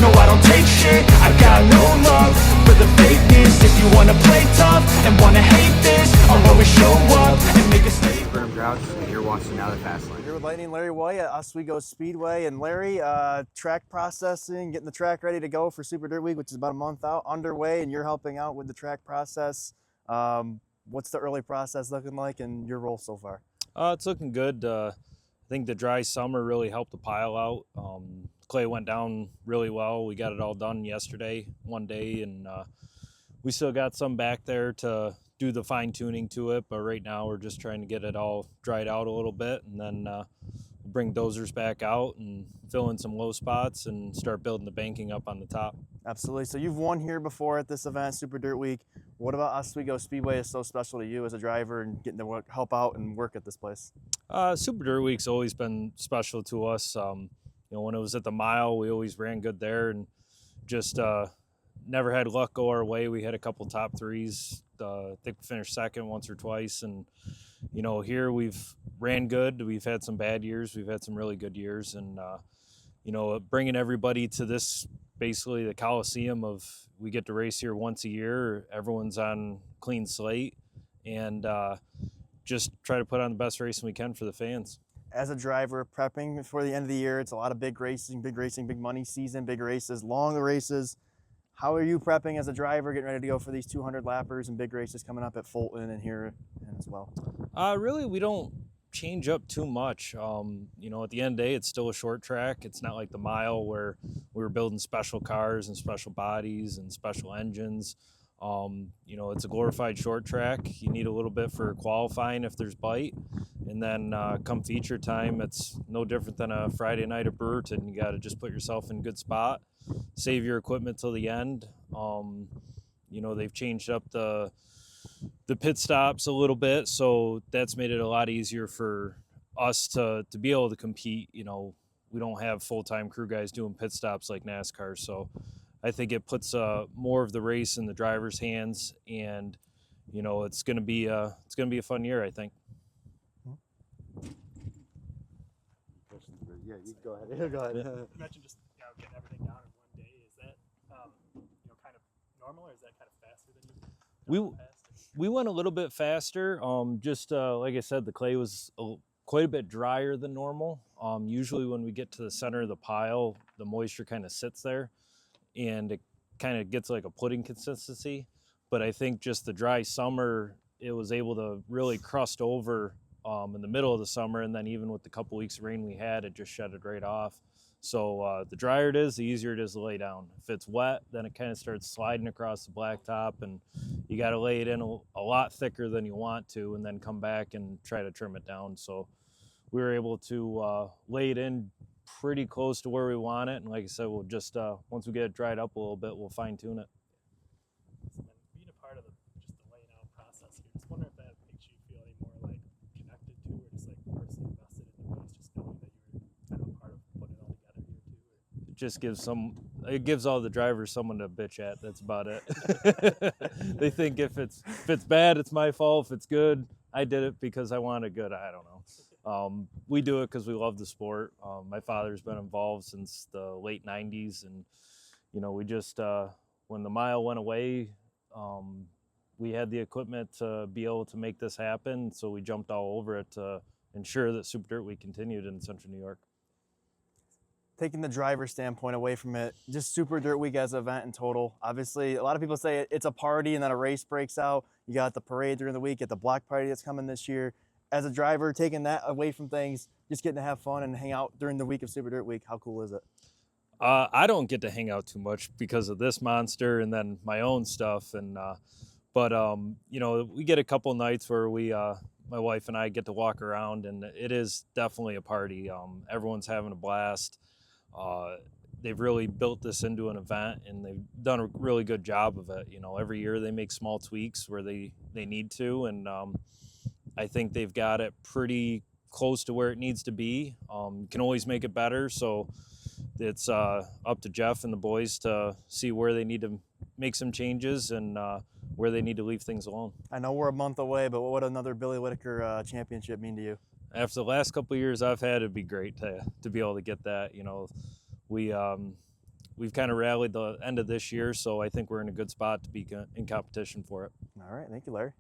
No, I don't take shit, I got no love for the fakeness. If you wanna play tough and wanna hate this, I'll always show up and make a statement. Grouch, and you're watching Now the Fast Lane. Here with Lightning Larry Wight at Oswego Speedway. And Larry, track processing, getting the track ready to go for Super Dirt Week, which is about a month out underway, and you're helping out with the track process. What's the early process looking like and your role so far? It's looking good. I think the dry summer really helped the pile out. Clay went down really well. We got it all done yesterday, one day, and we still got some back there to do the fine tuning to it, but right now we're just trying to get it all dried out a little bit, and then bring dozers back out and fill in some low spots and start building the banking up on the top. Absolutely. So you've won here before at this event, Super Dirt Week. What about Oswego Speedway is so special to you as a driver and getting to help out and work at this place? Super Dirt Week's always been special to us. When it was at the mile, we always ran good there, and just never had luck go our way. We had a couple top threes. I think we finished second once or twice, and here we've ran good. We've had some bad years. We've had some really good years, and bringing everybody to this, basically the Coliseum of, we get to race here once a year. Everyone's on clean slate, and just try to put on the best racing we can for the fans. As a driver prepping for the end of the year, it's a lot of big racing, big money season, big races, long races. How are you prepping as a driver, getting ready to go for these 200 lappers and big races coming up at Fulton and here as well? Really, we don't change up too much. At the end of the day, it's still a short track. It's not like the mile where we were building special cars and special bodies and special engines. It's a glorified short track. You need a little bit for qualifying if there's bite. And then come feature time, it's no different than a Friday night at Brewerton. You got to just put yourself in a good spot, save your equipment till the end. They've changed up the pit stops a little bit, so that's made it a lot easier for us to be able to compete. We don't have full-time crew guys doing pit stops like NASCAR, so I think it puts more of the race in the driver's hands, and it's going to be a fun year, I think. Yeah, you go ahead. Go ahead. You mentioned just getting everything down in one day. Is that kind of normal, or is that kind of faster than you've done in the past? We went a little bit faster. Like I said, the clay was quite a bit drier than normal. Usually when we get to the center of the pile, the moisture kind of sits there, and it kind of gets like a pudding consistency. But I think just the dry summer, it was able to really crust over in the middle of the summer, and then even with the couple weeks of rain we had, it just shedded right off. So the drier it is, the easier it is to lay down. If it's wet, then it kind of starts sliding across the blacktop, and you got to lay it in a lot thicker than you want to, and then come back and try to trim it down. So we were able to lay it in pretty close to where we want it, and like I said, we'll just once we get it dried up a little bit, we'll fine tune it. So then being a part of just the laying out process here, just wondering if that makes you feel any more like connected to, or just like personally invested in the race, just knowing that you were kind of a part of putting it all together here too? Or? It just gives all the drivers someone to bitch at. That's about it. They think if it's bad, it's my fault. If it's good, I did it because I wanted good. I don't know. We do it because we love the sport. My father's been involved since the late 90s, and we just when the mile went away, we had the equipment to be able to make this happen, so we jumped all over it to ensure that Super Dirt Week continued in Central New York. Taking the driver standpoint away from it, just Super Dirt Week as an event in total. Obviously, a lot of people say it's a party and then a race breaks out. You got the parade during the week, get the block party that's coming this year. As a driver, taking that away from things, just getting to have fun and hang out during the week of Super Dirt Week, how cool is it? I don't get to hang out too much because of this monster and then my own stuff. But we get a couple nights where my wife and I get to walk around, and it is definitely a party. Everyone's having a blast. They've really built this into an event, and they've done a really good job of it. Every year they make small tweaks where they need to, and I think they've got it pretty close to where it needs to be. Can always make it better, so it's up to Jeff and the boys to see where they need to make some changes and where they need to leave things alone. I know we're a month away, but what would another Billy Whitaker championship mean to you? After the last couple of years I've had, it'd be great to be able to get that. We we've kind of rallied the end of this year, so I think we're in a good spot to be in competition for it. All right, thank you, Larry.